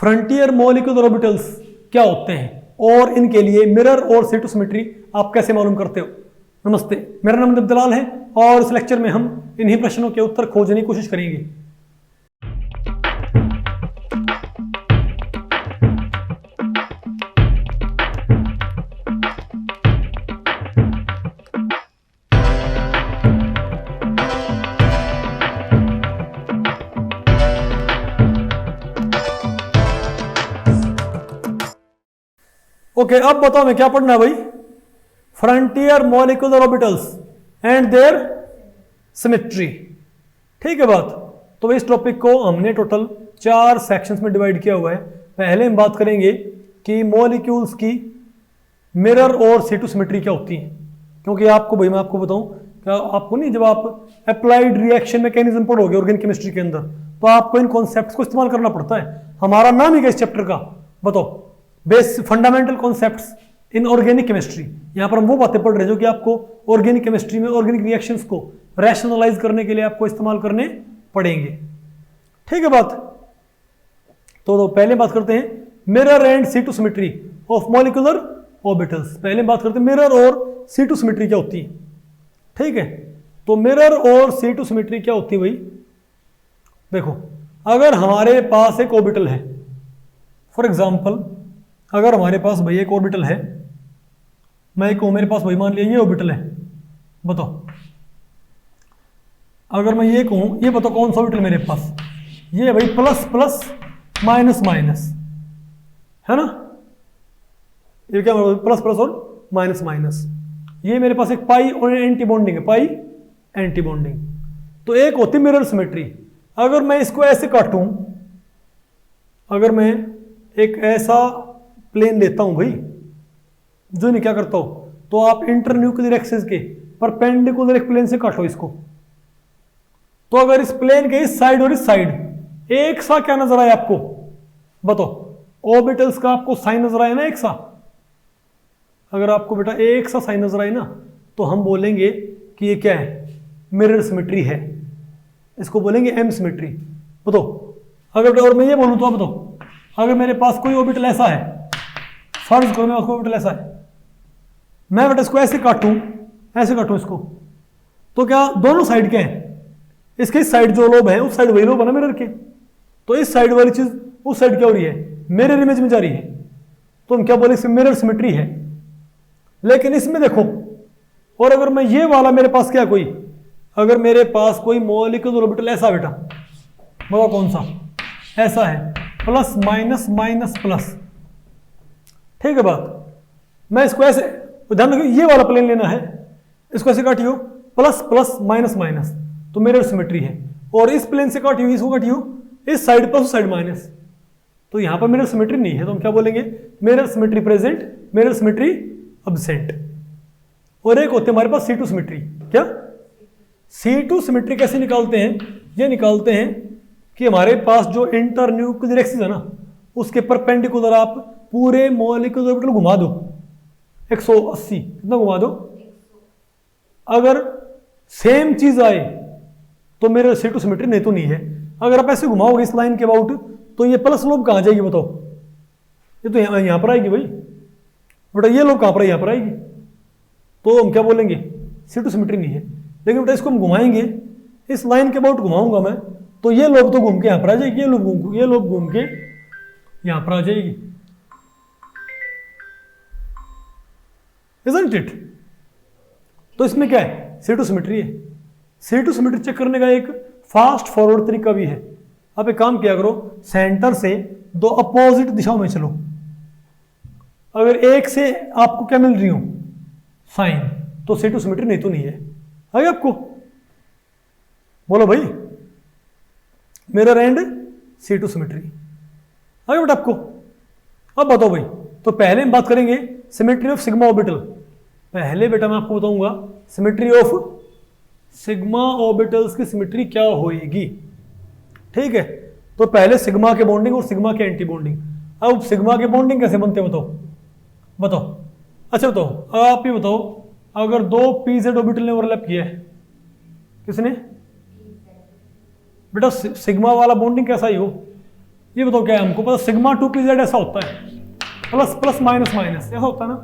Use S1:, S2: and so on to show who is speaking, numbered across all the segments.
S1: Frontier molecular orbitals क्या होते हैं और इनके लिए मिरर और C2 सिमेट्री आप कैसे मालूम करते हो। नमस्ते, मेरा नाम दलाल है और इस लेक्चर में हम इन्हीं प्रश्नों के उत्तर खोजने की कोशिश करेंगे। ओके, अब बताओ मैं क्या पढ़ना है भाई। Frontier molecular orbitals and their symmetry. ठीक है बात। तो इस टॉपिक को हमने टोटल 4 सेक्शंस में डिवाइड किया हुआ है। पहले हम बात करेंगे कि मॉलिक्यूल्स की मिरर और C2 सिमेट्री क्या होती है, क्योंकि आपको भाई मैं आपको बताऊं क्या आपको नहीं, जब आप अप्लाइड रिएक्शन मैकेनिज्म पढ़ोगे ऑर्गेनिक केमिस्ट्री के अंदर तो आपको इन कॉन्सेप्ट्स को इस्तेमाल करना पड़ता है। हमारा नाम ही क्या इस चैप्टर का, बताओ, base fundamental concepts in organic chemistry. यहां पर हम वो बातें पढ़ रहे हैं जो कि आपको ऑर्गेनिक केमिस्ट्री में ऑर्गेनिक रिएक्शंस को रैशनलाइज करने के लिए आपको इस्तेमाल करने पड़ेंगे। ठीक है बात। तो पहले बात करते हैं mirror and C2 symmetry of molecular orbitals. पहले बात करते हैं मिरर और C2 सिमेट्री क्या होती है। ठीक है, तो मिरर और C2 सिमेट्री क्या होती है भाई। देखो, अगर हमारे पास एक ऑर्बिटल है, फॉर एग्जाम्पल अगर हमारे पास भाई एक ऑर्बिटल है, मैं एक मेरे पास भाई मान लिया ये ऑर्बिटल है, बताओ अगर मैं ये कहूं, ये बताओ कौन सा ऑर्बिटल मेरे पास, ये है भाई प्लस प्लस माइनस माइनस, है ना। ये क्या प्लस प्लस और माइनस माइनस। ये मेरे पास एक पाई और एंटी बॉन्डिंग है, पाई एंटी बॉन्डिंग। तो एक होती मिरर सिमेट्री। अगर मैं इसको ऐसे काटूं, अगर मैं एक ऐसा प्लेन लेता हूं भाई, जो नहीं क्या करता हूं, तो आप इंटरन्यूक्लियर एक्सिस के परपेंडिकुलर एक प्लेन से काटो इसको, तो अगर इस प्लेन के इस साइड और इस साइड एक सा क्या नजर आया आपको, बताओ ऑर्बिटल्स का आपको साइन नजर आया ना एक सा। अगर आपको बेटा एक सा साइन नजर आए ना तो हम बोलेंगे कि ये क्या है, मिरर सिमेट्री है। इसको बोलेंगे एम सिमेट्री। बताओ अगर और मैं ये बोलूं तो आप बताओ, अगर मेरे पास कोई ऑर्बिटल ऐसा है, फर्ज करो मेरे पास कोई ऑर्बिटल ऐसा है, मैं बेटा इसको ऐसे काटूं इसको, तो क्या दोनों साइड क्या है, इसके इस साइड जो लोब है उस साइड वही लोब है ना मिरर के, तो इस साइड वाली चीज उस साइड क्या हो रही है, मिरर इमेज में जा रही है, तो हम क्या बोले इसमें मिरर सिमेट्री है। लेकिन इसमें देखो, और अगर मैं ये वाला मेरे पास क्या कोई, अगर मेरे पास कोई मॉलिक्यूलर ऑर्बिटल ऐसा बेटा, बताओ कौन सा ऐसा है, प्लस माइनस माइनस प्लस। ठीक है बात। मैं इसको ऐसे, ध्यान रखिए ये वाला प्लेन लेना है, इसको ऐसे काटियो प्लस प्लस माइनस माइनस, तो मिरर सिमेट्री है। और इस प्लेन से काटियो, इसको काटियो इस साइड प्लस उस साइड माइनस, तो यहां पर मिरर सिमेट्री नहीं है, तो हम क्या बोलेंगे, mirror symmetry present, mirror symmetry absent. और एक होते हमारे पास C2 सिमेट्री। क्या C2 सिमेट्री कैसे निकालते हैं, ये निकालते हैं कि हमारे पास जो इंटरन्यूक्लियर एक्सिस है ना, उसके परपेंडिकुलर आप पूरे मॉलिक्यूलर ऑर्बिटल घुमा दो 180, कितना घुमा दो। अगर सेम चीज आए तो मेरे C2 सिमेट्री नहीं तो नहीं है। अगर आप ऐसे घुमाओगे इस लाइन के अबाउट, तो ये प्लस लोब कहां जाएगी बताओ, ये तो यहां पर आएगी भाई बेटा, ये लोब कहां पर है, यहां पर आएगी, तो हम क्या बोलेंगे, C2 सिमेट्री नहीं है। लेकिन बेटा इसको हम घुमाएंगे, इस लाइन के अबाउट घुमाऊंगा मैं, तो ये लोब तो घूम के यहां पर आ जाएगी, ये लोब घूम के यहां पर आ जाएगी, isn't it? तो इसमें क्या है, C2 सिमेट्री है। C2 सिमेट्री चेक करने का एक फास्ट फॉरवर्ड तरीका भी है। आप एक काम किया करो, सेंटर से दो अपोजिट दिशाओं में चलो, अगर एक से आपको क्या मिल रही हो, साइन, तो C2 सिमेट्री नहीं तो नहीं है। आगे आपको बोलो भाई, मिरर एंड C2 सिमेट्री आगे बेटा आपको। अब बताओ भाई, तो पहले हम बात करेंगे सिमेट्री ऑफ सिग्मा ऑर्बिटल। पहले बेटा मैं आपको बताऊंगा सिमेट्री ऑफ सिग्मा ऑर्बिटल्स की सिमेट्री क्या होएगी। ठीक है, तो पहले सिग्मा के बॉन्डिंग और सिग्मा के एंटी बॉन्डिंग। अब सिग्मा के बॉन्डिंग कैसे बनते हैं बताओ। अच्छा बताओ, आप ये बताओ, अगर दो pz ऑर्बिटल ने ओवरलैप किया है, किसने बेटा, सिग्मा वाला बॉन्डिंग कैसा ही हो, ये बताओ क्या है, हमको पता सिग्मा 2pz ऐसा होता है, प्लस प्लस माइनस माइनस ऐसा होता है ना,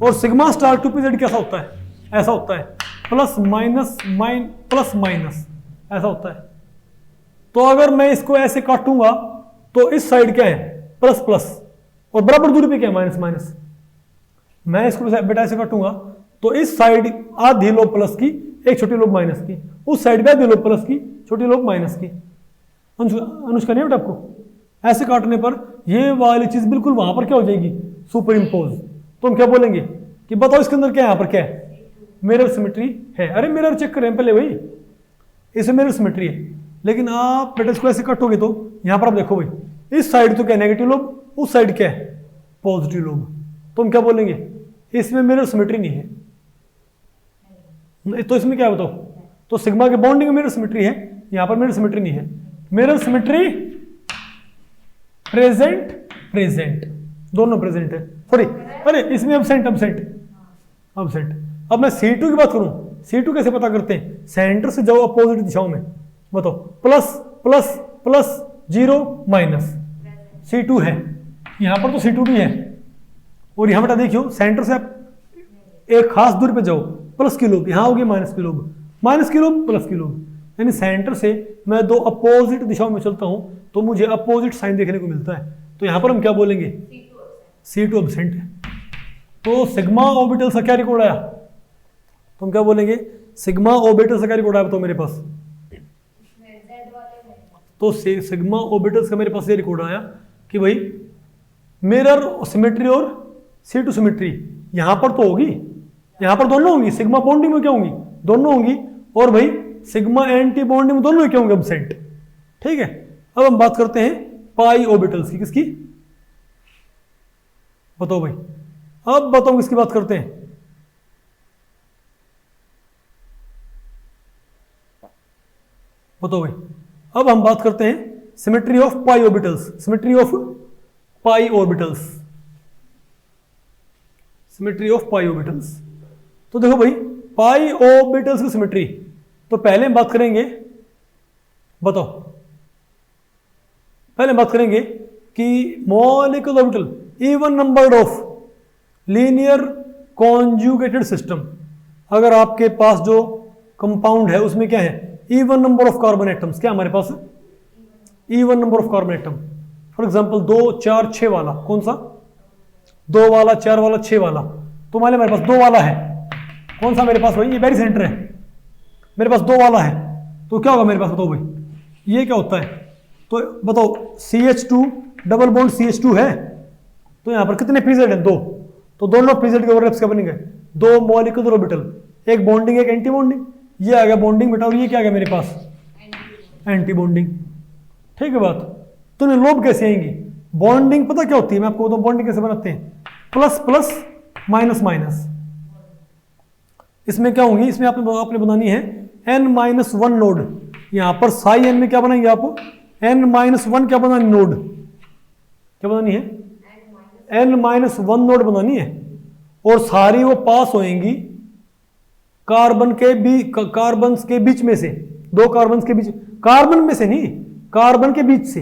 S1: और सिग्मा स्टार 2pz कैसा होता है, ऐसा होता है, प्लस माइनस प्लस माइनस ऐसा होता है। तो अगर मैं इसको ऐसे काटूंगा तो इस साइड क्या है, प्लस प्लस, और बराबर दूरी पे क्या है, माइनस माइनस। मैं इसको बेटा ऐसे काटूंगा तो इस साइड आधी लोब प्लस की, एक छोटी लोब माइनस की, उस साइड पे आधी लोब प्लस की, छोटी लोब माइनस की। अनुष्का नहीं बेटा आपको ऐसे काटने पर ये वाली चीज बिल्कुल वहां पर क्या हो जाएगी, सुपर इम्पोज। तो हम क्या बोलेंगे कि बताओ इसके अंदर क्या है, यहाँ पर क्या है, मिरर सिमेट्री है। अरे मिरर चेक करें पहले भाई, इसमें मिरर सिमेट्री है। लेकिन आप बेटा इसको ऐसे कटोगे तो यहां पर आप देखो भाई, इस साइड तो क्या नेगेटिव लोब, उस साइड क्या है पॉजिटिव लोब। तो हम क्या बोलेंगे, इसमें मिरर सिमेट्री नहीं है। तो इसमें क्या बताओ, तो सिग्मा के बॉन्डिंग में मिरर सिमेट्री है, यहां पर मिरर सिमेट्री नहीं है। मिरर सिमेट्री प्रेजेंट प्रेजेंट दोनों प्रेजेंट है, सॉरी अरे इसमें एब्सेंट एब्सेंट एब्सेंट। अब मैं C2 की बात करूं, C2 कैसे पता करते हैं, सेंटर से जाओ अपोजिट दिशाओं में, बताओ plus plus plus 0 minus, C2 है यहां पर, तो C2 भी है। और यहां बेटा देखियो सेंटर से आप एक खास दूरी पे जाओ, प्लस की लोब, यहां होगी माइनस की लोब, माइनस की लोब प्लस की लोब, यानी सेंटर से मैं दो अपोजिट दिशाओं में चलता हूं तो मुझे अपोजिट साइन देखने को मिलता है। तो यहां पर हम क्या बोलेंगे, C2 एब्सेंट है। तो सिग्मा ऑर्बिटल का क्या रिकॉर्ड आया, तो हम क्या बोलेंगे, सिग्मा ऑर्बिटल का क्या रिकॉर्ड आया बताओ मेरे पास, तो सिग्मा ऑर्बिटल्स का मेरे पास ये रिकॉर्ड आया कि भाई मिरर सिमेट्री और C2 सिमेट्री यहां पर तो होगी, यहां पर दोनों होंगी, सिग्मा बॉन्डिंग में क्या होंगी, दोनों होंगी, और भाई सिग्मा एंटी बॉन्डिंग में दोनों क्या होंगे, एब्सेंट। ठीक है, अब हम बात करते हैं पाई ऑर्बिटल्स की, किसकी बताओ भाई, अब बताओ किसकी बात करते हैं, बताओ भाई। अब हम बात करते हैं symmetry of pi orbitals, symmetry of pi orbitals, symmetry of pi orbitals. तो देखो भाई पाई ऑर्बिटल्स की सिमेट्री, तो पहले हम बात करेंगे, बताओ पहले हम बात करेंगे कि molecular orbital even number of linear conjugated system, अगर आपके पास जो कंपाउंड है उसमें क्या है, even number of carbon atoms, क्या हमारे पास even number of carbon atom. For example 2 4 6 वाला, कौन सा 2 वाला 4 वाला 6 वाला, तो मान लो मेरे पास 2 वाला है, कौन सा मेरे पास भाई, ये वेरी सेंटर है, मेरे पास 2 वाला है, तो क्या होगा मेरे पास बताओ भाई, ये क्या होता है, तो बताओ CH2 डबल बॉन्ड CH2 है, तो यहां पर कितने पीजेड है, 2, तो दोनों पीजेड के ओवरलैप्स क्या बनेंगे, 2 मॉलिक्यूलर ऑर्बिटल, एक बॉन्डिंग एक एंटी बॉन्डिंग, ये आ गया बॉन्डिंग बेटा, और ये क्या आ गया मेरे पास एंटी बॉन्डिंग। ठीक है बात, तो लोब कैसे आएंगी, बॉन्डिंग पता क्या होती है, मैं आपको बताऊं बॉन्डिंग कैसे बनाते हैं, प्लस प्लस माइनस माइनस। इसमें क्या होंगी, इसमें आपने बनानी है n-1 नोड, यहां पर साई n में क्या बनाएंगे आप, n-1 क्या बनानी नोड, क्या बनानी है, n-1 नोड बनानी है, और सारी वो पास होएंगी कार्बन के बीच में से, 2 कार्बन के बीच, कार्बन में से नहीं, कार्बन के बीच से।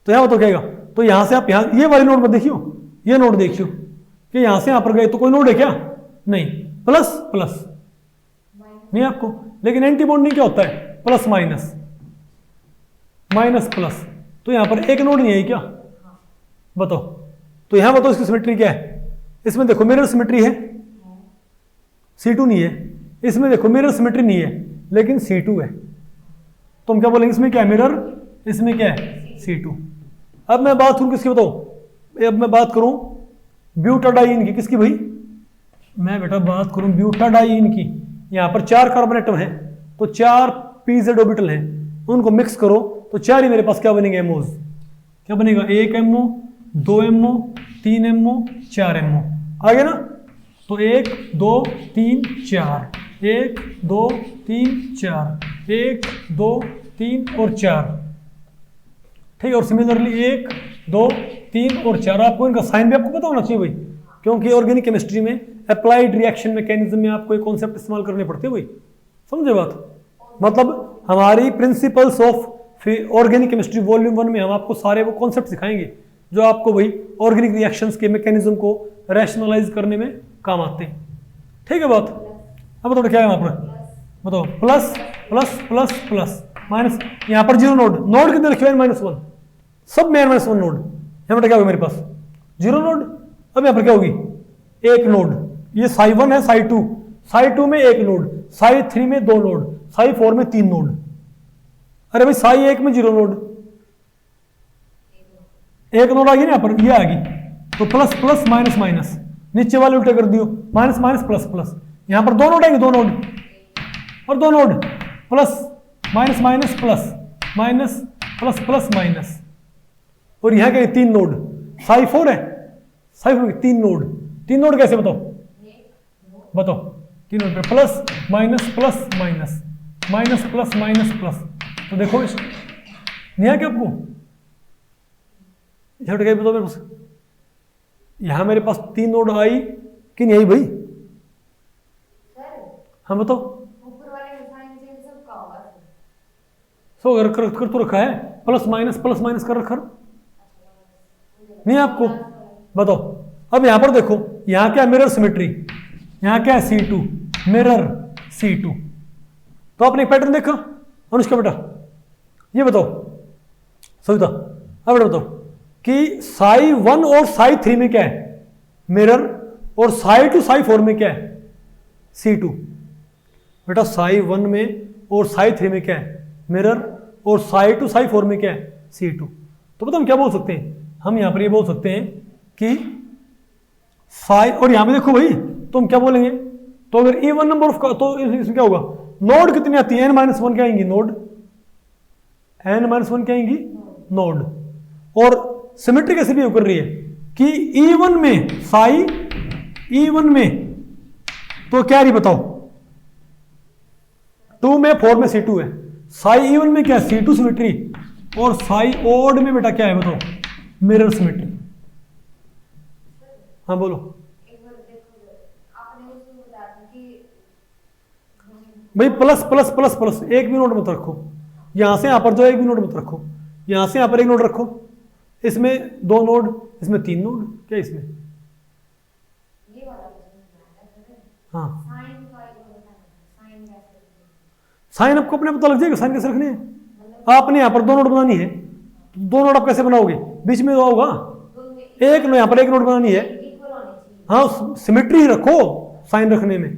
S1: तो यहां तो कहेगा, तो यहां से आप यहां ये वाली नोड पर देखियो, ये नोड देखियो कि यहां से यहां पर गए तो कोई नोड है क्या, नहीं, प्लस प्लस नहीं आपको, लेकिन एंटी बॉन्डिंग क्या होता है, प्लस माइनस माइनस प्लस, तो यहां पर एक नोड नहीं है क्या, बताओ, तो यहां बताओ इसकी सिमेट्री क्या है, इसमें देखो मिरर सिमेट्री है, C2 नहीं है, इसमें देखो मिरर सिमेट्री नहीं है, लेकिन C2 है, तो हम क्या बोलेंगे, इसमें क्या है मिरर, इसमें क्या है C2। अब मैं बात करूं किसकी बताओ, अब मैं बात करूं ब्यूटाडाइन की, किसकी भाई, मैं बेटा बात करूं ब्यूटाडाइन की, यहां पर 4 कार्बन एटम है, तो 4 पीजेड ऑर्बिटल हैं, उनको मिक्स करो तो 4 ही मेरे पास क्या बनेंगे एमओज, क्या बनेगा 1 MO 2 MO 3 MO 4 MO, आ गया ना, तो 1 2 3 4 1 2 3 4 1 2 3 और 4, ठीक है, और सिमिलरली 1 2 3 और 4, आपको इनका साइन भी आपको पता होना चाहिए भाई, क्योंकि ऑर्गेनिक केमिस्ट्री में अप्लाइड रिएक्शन मैकेनिज्म में आपको एक कॉन्सेप्ट इस्तेमाल करने पड़ते हैं भाई, समझे बात, मतलब हमारी प्रिंसिपल्स ऑफ फिर ऑर्गेनिक केमिस्ट्री वॉल्यूम 1 में हम आपको सारे वो कॉन्सेप्ट सिखाएंगे जो आपको वही ऑर्गेनिक रिएक्शंस के मैकेनिज्म को रैशनलाइज करने में काम आते हैं। ठीक है बात। अब बताओ क्या है वहां पर, बताओ plus plus plus plus minus, यहाँ पर जीरो नोड, नोड कितने रखे हुए -1, सब में -1 नोड, यहाँ पर क्या होगा मेरे पास जीरो नोड। अब यहाँ पर क्या होगी एक नोड, ये साई 1 है साई 2, साई 2 में एक नोड, साई 3 में 2 नोड, साई 4 में 3 नोड। अरे भाई साई 1 में जीरो नोड, एक नोड आ गई ना यहाँ पर, ये आ गई, तो प्लस प्लस माइनस माइनस, नीचे वाले उल्टे कर दियो, माइनस माइनस प्लस प्लस, यहाँ पर 2 नोड आएंगे, 2 नोड और 2 node, plus minus minus plus minus plus plus minus, और यहाँ क्या 3 नोड, साई 4 है, साई 4 3 नोड, 3 नोड कैसे बताओ, बताओ 3 नोड पे plus minus plus minus minus plus minus plus, तो देखो इस नहीं क्या आपको क्या बताओ मेरे पास, यहां मेरे पास 3 नोड आई कि नहीं आई भाई, हाँ बताओ, सो कर तो रखा है, प्लस माइनस कर रखा नहीं आपको, बताओ। अब यहां पर देखो, यहां क्या मिरर सिमेट्री, यहां क्या है C2 मिरर C2, तो आपने एक पैटर्न देखा अनुष्का बेटा, ये बताओ सविता, अब बेटा बताओ कि साई 1 और साई 3 में क्या है मिरर, और साई 2 साई 4 में क्या है C2। बेटा साई 1 में और साई 3 में क्या है मिरर, और साई 2 साई 4 में क्या है C2। तो पता हम क्या बोल सकते हैं, हम यहां पर ये बोल सकते हैं कि साई, और यहां पे देखो भाई तो हम क्या बोलेंगे, तो अगर इवन नंबर ऑफ, तो इसमें क्या होगा, नोड कितनी आती है n-1 क्या आएंगी नोड, n-1 क्या आएंगी नोड, और सिमेट्री कैसे भी कर रही है कि E1 में साई, E1 में तो क्या रही बताओ 2 में 4 में C2 है, साई E1 में क्या है C2 सिमेट्री, और साई ओड में बेटा क्या है बताओ मिरर सिमेट्री। हाँ बोलो भाई, प्लस प्लस प्लस प्लस एक भी नोड मत रखो, यहां से यहां पर जो एक भी नोड मत रखो, यहां से यहां पर एक नोड रखो, इसमें 2 नोड, इसमें 3 नोड, क्या इसमें ये वाला, हाँ साइन आपको अपने पता लग जाएगा, साइन कैसे रखने हैं, आपने यहां पर 2 नोड बनानी है, 2 नोड आप कैसे बनाओगे, बीच में तो होगा एक, यहां पर एक नोड बनानी है, हाँ सिमेट्री रखो साइन रखने में,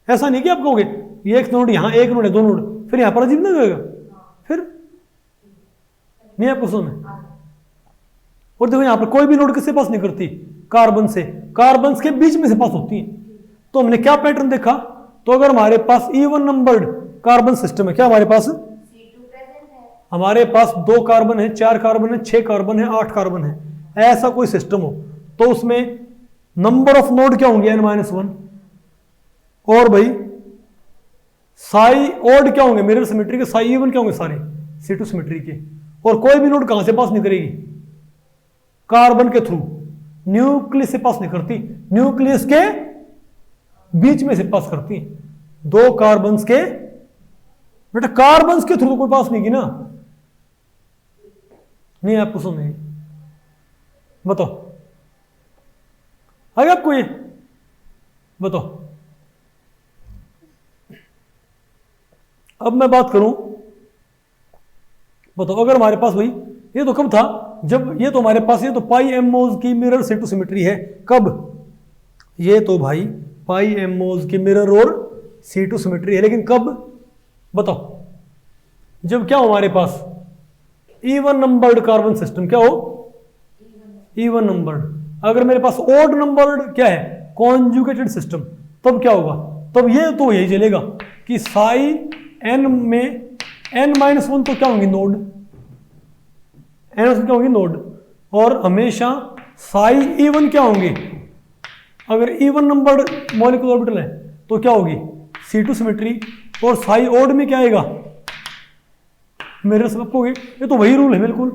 S1: ऐसा नहीं कि आप कहोगे ये एक नोड यहां एक नोड है 2 नोड, फिर यहां पर अजीब ना लगेगा, फिर नहीं आपको सुन। और देखो यहां पर कोई भी नोड किससे पास नहीं करती, कार्बन से, कार्बन के बीच में से पास होती है। तो हमने क्या पैटर्न देखा, तो अगर हमारे पास इवन नंबर्ड कार्बन सिस्टम है, क्या हमारे पास हमारे पास 2 कार्बन है, 4 कार्बन है, 6 कार्बन है, 8 कार्बन है, ऐसा कोई सिस्टम हो, तो उसमें नंबर ऑफ नोड क्या होंगे n-1, और भाई साई ओड क्या होंगे मिरर सिमेट्री के, साई E1 क्या होंगे सारे C2 सिमेट्री के, और कोई भी नोड कहां से पास नहीं करेगी, कार्बन के थ्रू, न्यूक्लियस से पास नहीं करती, न्यूक्लियस के बीच में से पास करती है, 2 कार्बन के, बेटा कार्बन के थ्रू तो कोई पास नहीं की ना, नहीं आपको सुनिए बताओ, आगे आपको ये बताओ। अब मैं बात करूं, बताओ अगर हमारे पास भाई ये तो कब था, जब ये तो हमारे पास ये तो पाई एमओज की मिरर C2 सिमेट्री है, कब, ये तो भाई पाई एमओज की मिरर और C2 सिमेट्री है, लेकिन कब बताओ, जब क्या हो हमारे पास इवन नंबर्ड कार्बन सिस्टम, क्या हो इवन नंबर्ड, अगर मेरे पास ओड नंबर्ड क्या है कॉन्जुगेटेड सिस्टम, तब क्या होगा, तब ये तो यही चलेगा कि साई n में n-1 तो क्या होंगी नोड, n क्या होंगी नोड, और हमेशा साई E1 क्या होंगे, अगर इवन नंबर्ड मॉलिक्यूलर ऑर्बिटल है तो क्या होगी C2 सिमेट्री, और साई ओड में क्या आएगा मिरर सब होगी, ये तो वही रूल है बिल्कुल,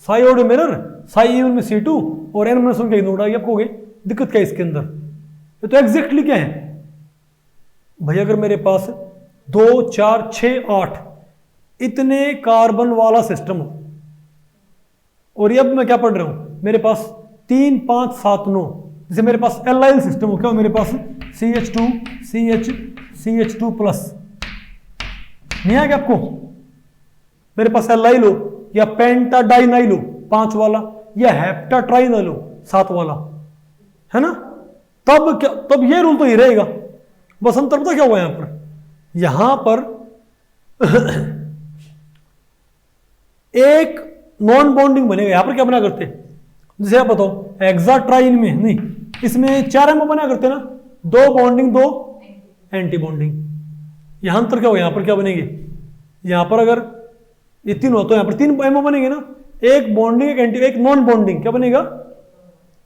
S1: Sai odd mirror, Sai E1 में C2 और n-1 क्या नोड आ गया, आपको दिक्कत क्या है इसके अंदर, ये तो एग्जैक्टली क्या है भाई, अगर मेरे पास 2 4 6 8 इतने कार्बन वाला सिस्टम हो, और ये अब मैं क्या पढ़ रहा हूं, मेरे पास 3 5 7 9, जैसे मेरे पास एल्लाइल सिस्टम हो, क्या हो मेरे पास CH2 CH2 प्लस, नहीं आ गया आपको? मेरे पास एल्लाइल हो या पेंटाडाइनाइल हो 5 वाला, या हेप्टाट्राइनाइल हो 7 वाला, है ना? तब क्या, तब ये रूल तो ही रहेगा। बस अंतर पता क्या हुआ यहां पर एक नॉन बॉन्डिंग बनेगा। यहां पर क्या बना करते, जैसे आप बताओ हेक्साट्राइन में नहीं, इसमें 4 एमओ बना करते ना, 2 बॉन्डिंग 2 एंटी बॉन्डिंग। यहां अंतर क्या होगा, यहां पर क्या बनेंगे, यहां पर अगर ये 3 हो तो यहां पर 3 एमओ बनेंगे ना, एक बॉन्डिंग एक एंटी, एक नॉन बॉन्डिंग, क्या बनेगा?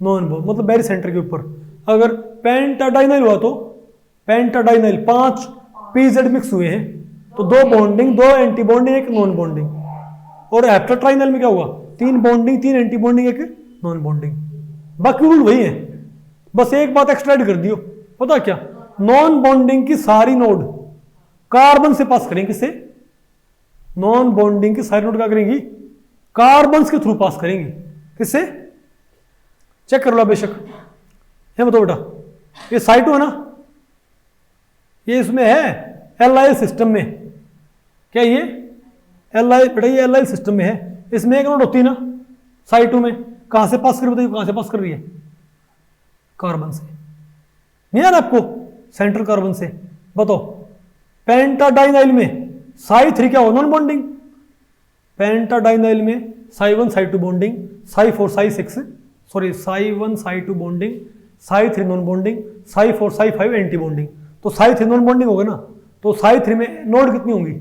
S1: नॉन बॉन्ड, मतलब बैरी सेंटर के ऊपर। अगर पेंटाडाइनाइल हुआ तो पेंटाडाइनाइल 5 पीजेड मिक्स हुए हैं तो 2 बॉन्डिंग 2 एंटी बॉन्डिंग एक नॉन बॉन्डिंग। और हेप्टाट्राइनाइल में क्या हुआ, 3 बॉन्डिंग 3 एंटी बॉन्डिंग एक नॉन बॉन्डिंग। बाकी रूल वही है, बस एक बात एक्स्ट्रा ऐड कर दियो, पता क्या? नॉन बॉन्डिंग की सारी नोड कार्बन से पास करेंगे। किससे? नॉन बॉन्डिंग की सारी नोड क्या करेंगी? कार्बन के थ्रू पास करेंगी। किससे? चेक कर लो बेशक। ये बताओ बेटा, ये साइटो है ना, ये इसमें है एल्लाइल सिस्टम में, क्या ये एल्लाइल, बेटा ये एल्लाइल सिस्टम में है। इसमें एक नोड होती है ना साइटो में, कहां से पास कर रही, बताइए कहां से पास कर रही है? कार्बन से, नहीं यार आपको? सेंट्रल कार्बन से। बताओ पेंटाडाइनाइल में साई 3 क्या हो, नॉन बॉन्डिंग। पेंटाडाइनाइल में psi 1 psi 2 bonding, psi 4 psi 6, sorry psi 1 psi 2 bonding, psi 3 non bonding, psi 4 psi 5 anti bonding. तो साई 3 नॉन बॉन्डिंग होगा ना, तो साई 3 में नोड कितनी होंगी?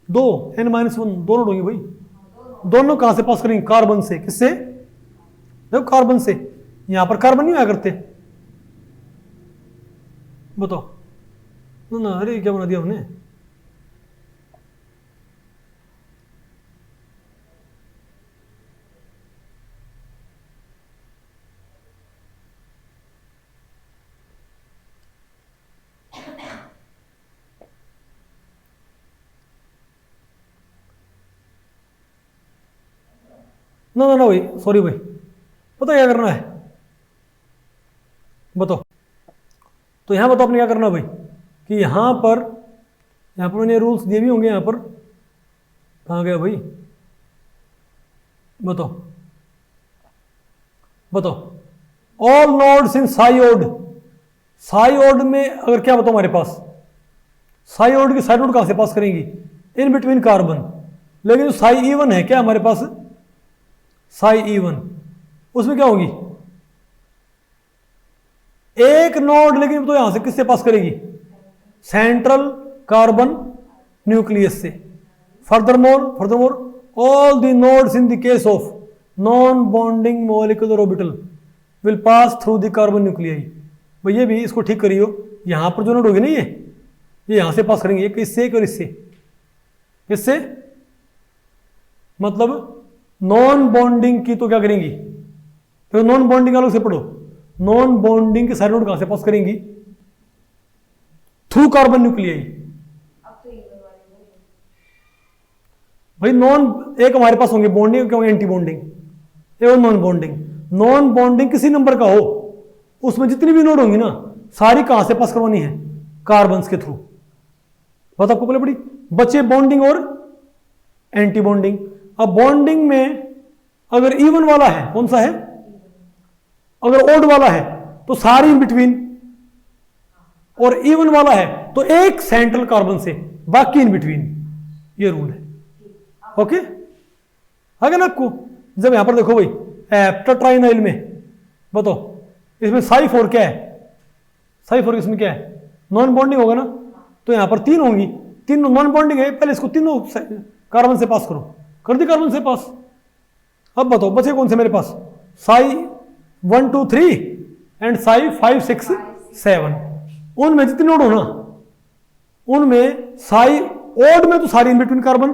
S1: 2 N-1 दो नोड होंगी भाई। दोनों कहां से पास करेंगे? कार्बन से। किससे? देखो कार्बन से। यहां पर कार्बन नहीं आया करते, बताओ ना ना, अरे क्या बना दिया हमने? ना ना ना भाई, सॉरी भाई, पता क्या करना है, बताओ। तो यहां बताओ अपने क्या करना भाई, कि यहां पर मैंने रूल्स दिए भी होंगे। यहां पर कहां गया भाई, बताओ बताओ। ऑल नोड्स इन साइओड, साइओड में अगर क्या बताओ हमारे पास, साइओड की साइड नोड कहां से पास करेंगी? In between carbon. लेकिन जो साई E1 है क्या हमारे पास, साई E1, उसमें क्या होगी? एक नोड, लेकिन तो यहां से किससे पास करेगी? सेंट्रल कार्बन न्यूक्लियस से। Furthermore all the nodes in the case of non bonding molecular orbital will pass through the carbon nuclei. भाई ये भी इसको ठीक करियो, यहां पर जो नोड होगी ना ये यहां से पास करेंगे, किससे और इससे। किससे? मतलब नॉन बॉन्डिंग की तो क्या करेंगी, तो नॉन बॉन्डिंग अलग से पढ़ो। नॉन बॉन्डिंग की सारी नोड कहां से पास करेंगी? Through carbon nuclei. भाई नॉन एक हमारे पास होंगे बॉन्डिंग, क्या होंगे? एंटी बॉन्डिंग, एक नॉन बॉन्डिंग। नॉन बॉन्डिंग किसी नंबर का हो, उसमें जितनी भी नोड होंगी ना सारी कहां से पास करवानी है? कार्बन के थ्रू। बात आपको पहले पड़ी। बचे बॉन्डिंग और एंटी बॉन्डिंग। अब बॉन्डिंग में अगर E1 वाला है, कौन सा है? अगर ओड वाला है तो सारी इन बिटवीन, और E1 वाला है तो एक सेंट्रल कार्बन से, बाकी इन बिटवीन। ये रूल है, ओके? आगे ना आपको, जब यहां पर देखो भाई हेप्टाट्राइनाइल में, बताओ इसमें साई 4 क्या है? साई 4 इसमें क्या है? नॉन बॉन्डिंग होगा ना, तो यहां पर 3 होंगी, 3 नॉन बॉन्डिंग है, पहले इसको तीनों कार्बन से पास करो, कर दी कार्बन से पास। अब बताओ बचे कौन से मेरे पास? साई 1 2 3 एंड साई 5 6 7। उनमें जितने नोड हो ना, उनमें साई ओड में तो सारी इन बिटवीन कार्बन,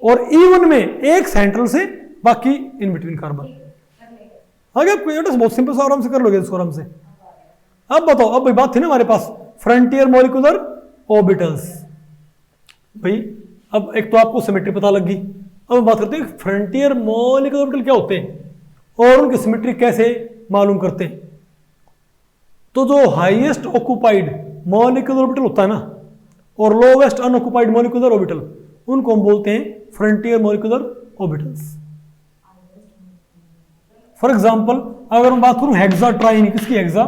S1: और E1 में एक सेंट्रल से, बाकी इन बिटवीन कार्बन। आगे बहुत सिंपल सा, आराम से कर लोगे इसको आराम से। अब बताओ, अब बात थी ना हमारे पास फ्रंटियर मॉलिक्यूलर ऑर्बिटल्स। भाई अब एक तो आपको सिमेट्री पता लग गई, अब हम बात करते हैं फ्रंटियर मॉलिक्यूलर ऑर्बिटल क्या होते हैं और उनकी सिमेट्री कैसे मालूम करते हैं। तो जो हाईएस्ट ऑक्युपाइड मॉलिक्यूलर ऑर्बिटल होता है ना और लोवेस्ट अनऑक्युपाइड मॉलिक्यूलर ऑर्बिटल, उनको हम बोलते हैं frontier molecular orbitals. For example अगर मैं बात करूं हेक्सा ट्राइन, किसकी हेक्सा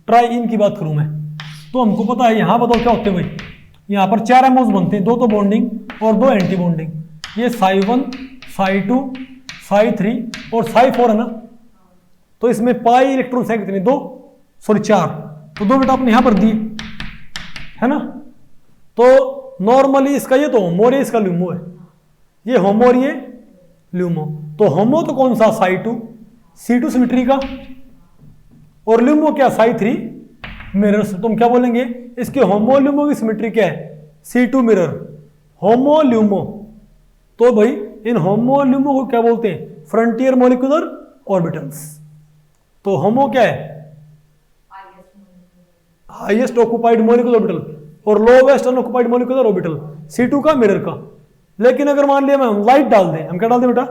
S1: ट्राइन की बात करूं मैं, तो हमको पता है यहां बताओ क्या होते हैं भाई, यहां पर 4 एमओज बनते हैं, 2 तो बॉन्डिंग और 2 एंटी बॉन्डिंग। ये psi1 psi2 psi3 और psi4 है ना, तो इसमें पाई इलेक्ट्रॉन्स है कितने, 2 सॉरी 4, तो 2 बेटा आपने यहां पर दिए है ना। तो नॉर्मली इसका ये तो होमो और इसका ल्यूमो है, ये होमो और ये ल्यूमो। तो होमो तो कौन सा psi2 C2 सिमेट्री का, और ल्यूमो क्या psi3 मिरर्स। तुम क्या बोलेंगे, इसके होमो ल्यूमो की सिमेट्री क्या है, C2 मिरर होमो ल्यूमो। तो भाई इन होमो ल्यूमो को क्या बोलते हैं, फ्रंटियर मॉलिक्यूलर ऑर्बिटल्स। तो होमो क्या है, हाईएस्ट ऑक्युपाइड मॉलिक्यूलर ऑर्बिटल और lowest unoccupied molecular orbital, C2 का मिरर का। लेकिन अगर मान लिया हम लाइट डाल दें, हम क्या डाल दें बेटा,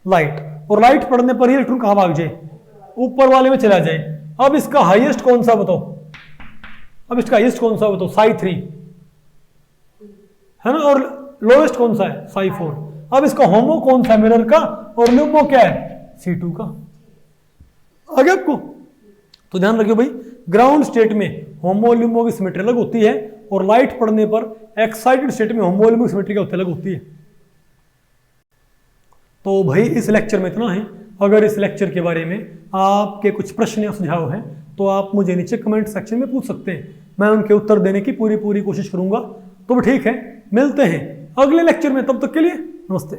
S1: लाइट, और लाइट पड़ने पर ही इलेक्ट्रॉन कहां भाग जाए, ऊपर वाले में चला जाए। अब इसका हाईएस्ट कौन सा बताओ, अब इसका हाईएस्ट कौन सा बताओ, psi3 है ना, और लोवेस्ट कौन सा है, psi4। अब इसका होमो कौन सा है मिरर का, और ल्यूमो क्या है, C2 का। आगे आपको तो ध्यान रखियो भाई, ग्राउंड स्टेट में होमो ल्यूमो की सिमेट्री अलग होती है और लाइट पड़ने पर एक्साइटेड स्टेट में होमो ल्यूमो की सिमेट्री क्या अलग होती है। तो भाई इस लेक्चर में इतना है। अगर इस लेक्चर के बारे में आपके कुछ प्रश्न या सुझाव हैं तो आप मुझे नीचे कमेंट सेक्शन में पूछ सकते हैं, मैं उनके उत्तर देने की पूरी कोशिश करूंगा। तो ठीक है, मिलते हैं अगले लेक्चर में, तब तक के लिए नमस्ते।